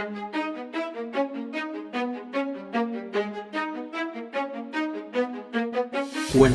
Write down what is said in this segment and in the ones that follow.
When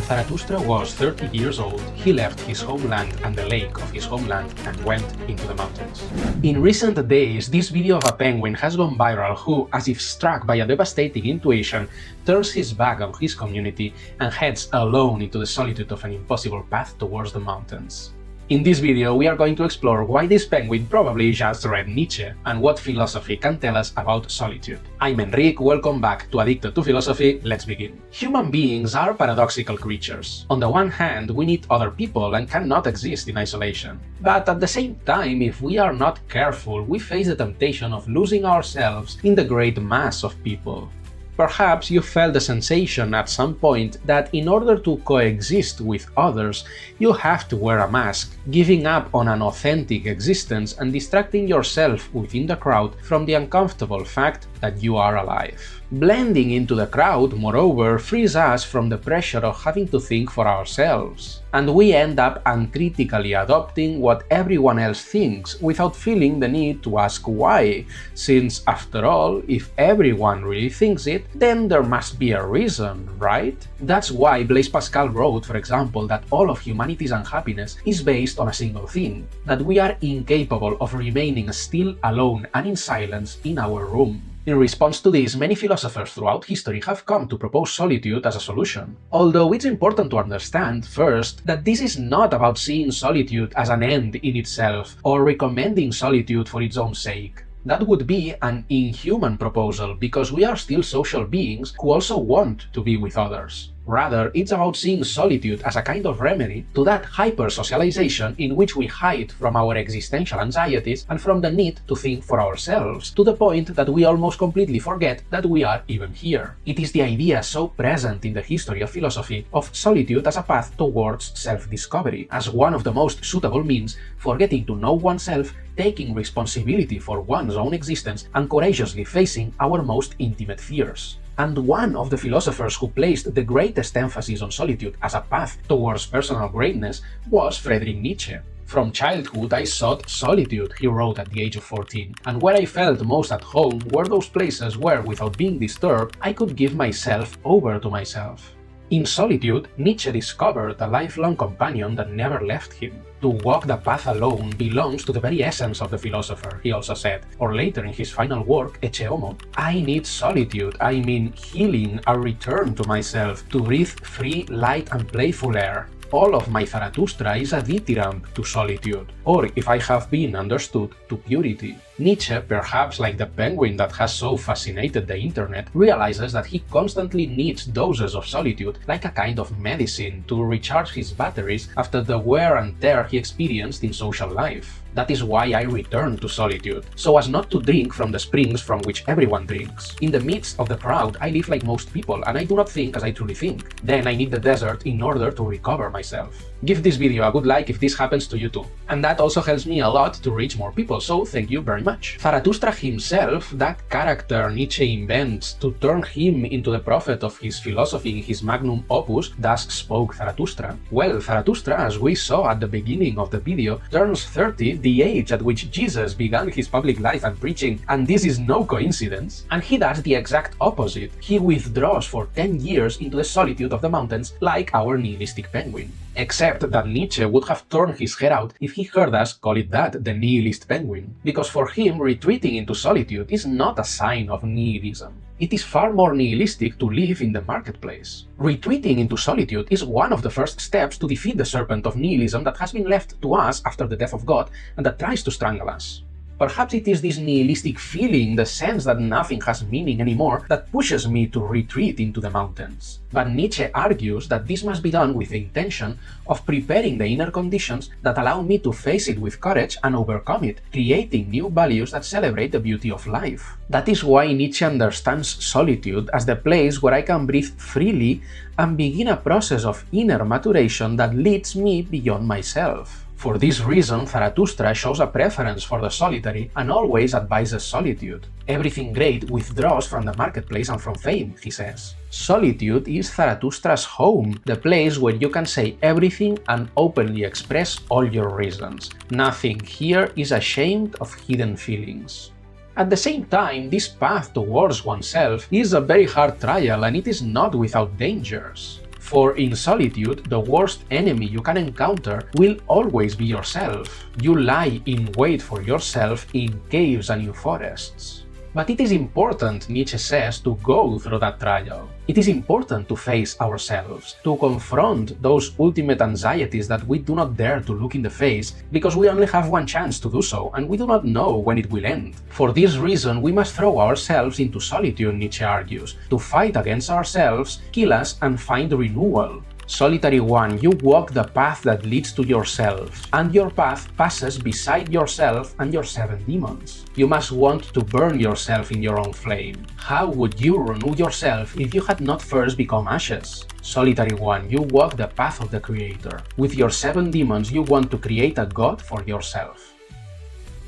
Zarathustra was 30 years old, he left his homeland and the lake of his homeland and went into the mountains. In recent days, this video of a penguin has gone viral who, as if struck by a devastating intuition, turns his back on his community and heads alone into the solitude of an impossible path towards the mountains. In this video, we are going to explore why this penguin probably just read Nietzsche and what philosophy can tell us about solitude. I'm Enric, welcome back to Addicted to Philosophy, let's begin. Human beings are paradoxical creatures. On the one hand, we need other people and cannot exist in isolation. But at the same time, if we are not careful, we face the temptation of losing ourselves in the great mass of people. Perhaps you felt the sensation at some point that in order to coexist with others, you have to wear a mask, giving up on an authentic existence and distracting yourself within the crowd from the uncomfortable fact that you are alive. Blending into the crowd, moreover, frees us from the pressure of having to think for ourselves, and we end up uncritically adopting what everyone else thinks without feeling the need to ask why, since, after all, if everyone really thinks it, then there must be a reason, right? That's why Blaise Pascal wrote, for example, that all of humanity's unhappiness is based on a single thing, that we are incapable of remaining still, alone, and in silence in our room. In response to this, many philosophers throughout history have come to propose solitude as a solution. Although it's important to understand, first, that this is not about seeing solitude as an end in itself, or recommending solitude for its own sake. That would be an inhuman proposal, because we are still social beings who also want to be with others. Rather, it's about seeing solitude as a kind of remedy to that hyper-socialization in which we hide from our existential anxieties and from the need to think for ourselves, to the point that we almost completely forget that we are even here. It is the idea so present in the history of philosophy of solitude as a path towards self-discovery, as one of the most suitable means for getting to know oneself, taking responsibility for one's own existence, and courageously facing our most intimate fears. And one of the philosophers who placed the greatest emphasis on solitude as a path towards personal greatness was Friedrich Nietzsche. From childhood I sought solitude, he wrote at the age of 14, and where I felt most at home were those places where, without being disturbed, I could give myself over to myself. In solitude, Nietzsche discovered a lifelong companion that never left him. To walk the path alone belongs to the very essence of the philosopher, he also said, or later in his final work, Ecce Homo. I need solitude, I mean healing, a return to myself, to breathe free, light and playful air. All of my Zarathustra is a dithyramb to solitude, or, if I have been understood, to purity. Nietzsche, perhaps like the penguin that has so fascinated the internet, realizes that he constantly needs doses of solitude like a kind of medicine to recharge his batteries after the wear and tear he experienced in social life. That is why I return to solitude, so as not to drink from the springs from which everyone drinks. In the midst of the crowd, I live like most people, and I do not think as I truly think. Then I need the desert in order to recover myself. Give this video a good like if this happens to you too. And that also helps me a lot to reach more people, so thank you very much. Zarathustra himself, that character Nietzsche invents to turn him into the prophet of his philosophy in his magnum opus, Thus Spoke Zarathustra. Well, Zarathustra, as we saw at the beginning of the video, turns 30, the age at which Jesus began his public life and preaching, and this is no coincidence. And he does the exact opposite. He withdraws for 10 years into the solitude of the mountains like our nihilistic penguin. Except that Nietzsche would have torn his hair out if he heard us call it that, the nihilist penguin, because for him retreating into solitude is not a sign of nihilism. It is far more nihilistic to live in the marketplace. Retreating into solitude is one of the first steps to defeat the serpent of nihilism that has been left to us after the death of God and that tries to strangle us. Perhaps it is this nihilistic feeling, the sense that nothing has meaning anymore, that pushes me to retreat into the mountains. But Nietzsche argues that this must be done with the intention of preparing the inner conditions that allow me to face it with courage and overcome it, creating new values that celebrate the beauty of life. That is why Nietzsche understands solitude as the place where I can breathe freely and begin a process of inner maturation that leads me beyond myself. For this reason, Zarathustra shows a preference for the solitary and always advises solitude. Everything great withdraws from the marketplace and from fame, he says. Solitude is Zarathustra's home, the place where you can say everything and openly express all your reasons. Nothing here is ashamed of hidden feelings. At the same time, this path towards oneself is a very hard trial and it is not without dangers. For in solitude, the worst enemy you can encounter will always be yourself. You lie in wait for yourself in caves and in forests. But it is important, Nietzsche says, to go through that trial. It is important to face ourselves, to confront those ultimate anxieties that we do not dare to look in the face because we only have one chance to do so and we do not know when it will end. For this reason, we must throw ourselves into solitude, Nietzsche argues, to fight against ourselves, kill us, and find renewal. Solitary one, you walk the path that leads to yourself, and your path passes beside yourself and your 7 demons. You must want to burn yourself in your own flame. How would you renew yourself if you had not first become ashes? Solitary one, you walk the path of the Creator. With your 7 demons, you want to create a God for yourself.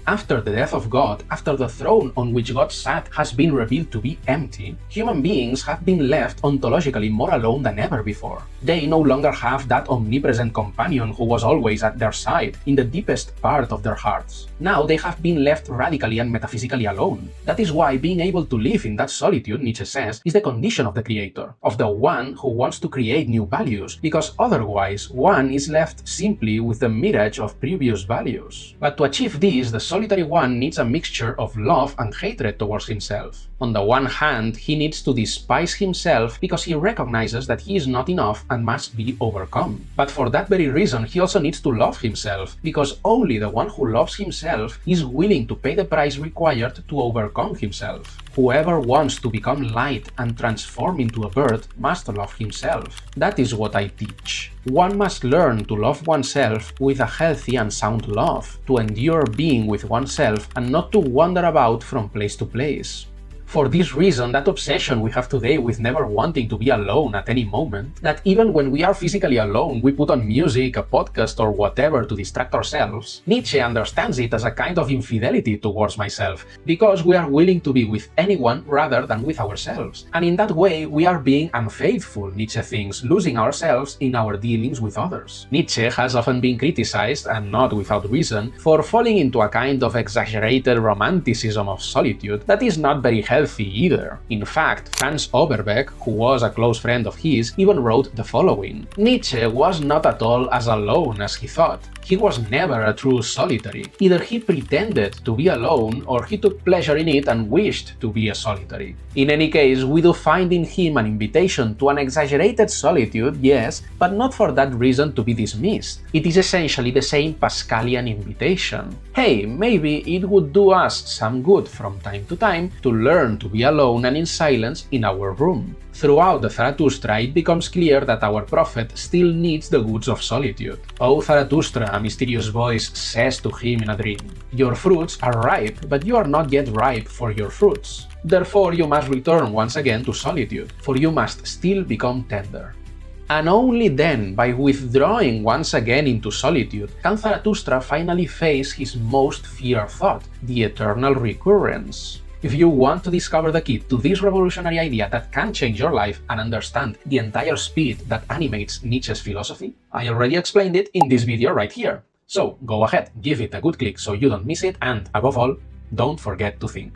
After the death of God, after the throne on which God sat has been revealed to be empty, human beings have been left ontologically more alone than ever before. They no longer have that omnipresent companion who was always at their side, in the deepest part of their hearts. Now they have been left radically and metaphysically alone. That is why being able to live in that solitude, Nietzsche says, is the condition of the creator, of the one who wants to create new values, because otherwise one is left simply with the mirage of previous values. But to achieve this, the solitary one needs a mixture of love and hatred towards himself. On the one hand, he needs to despise himself because he recognizes that he is not enough and must be overcome. But for that very reason, he also needs to love himself, because only the one who loves himself is willing to pay the price required to overcome himself. Whoever wants to become light and transform into a bird must love himself. That is what I teach. One must learn to love oneself with a healthy and sound love, to endure being with oneself and not to wander about from place to place. For this reason, that obsession we have today with never wanting to be alone at any moment, that even when we are physically alone we put on music, a podcast or whatever to distract ourselves, Nietzsche understands it as a kind of infidelity towards myself, because we are willing to be with anyone rather than with ourselves. And in that way we are being unfaithful, Nietzsche thinks, losing ourselves in our dealings with others. Nietzsche has often been criticized, and not without reason, for falling into a kind of exaggerated romanticism of solitude that is not very healthy either. In fact, Franz Overbeck, who was a close friend of his, even wrote the following: Nietzsche was not at all as alone as he thought. He was never a true solitary. Either he pretended to be alone, or he took pleasure in it and wished to be a solitary. In any case, we do find in him an invitation to an exaggerated solitude, yes, but not for that reason to be dismissed. It is essentially the same Pascalian invitation. Hey, maybe it would do us some good from time to time to learn to be alone and in silence in our room. Throughout the Zarathustra, it becomes clear that our prophet still needs the goods of solitude. "O Zarathustra," a mysterious voice says to him in a dream, "your fruits are ripe, but you are not yet ripe for your fruits. Therefore you must return once again to solitude, for you must still become tender." And only then, by withdrawing once again into solitude, can Zarathustra finally face his most feared thought, the eternal recurrence. If you want to discover the key to this revolutionary idea that can change your life and understand the entire spirit that animates Nietzsche's philosophy, I already explained it in this video right here. So go ahead, give it a good click so you don't miss it, and above all, don't forget to think.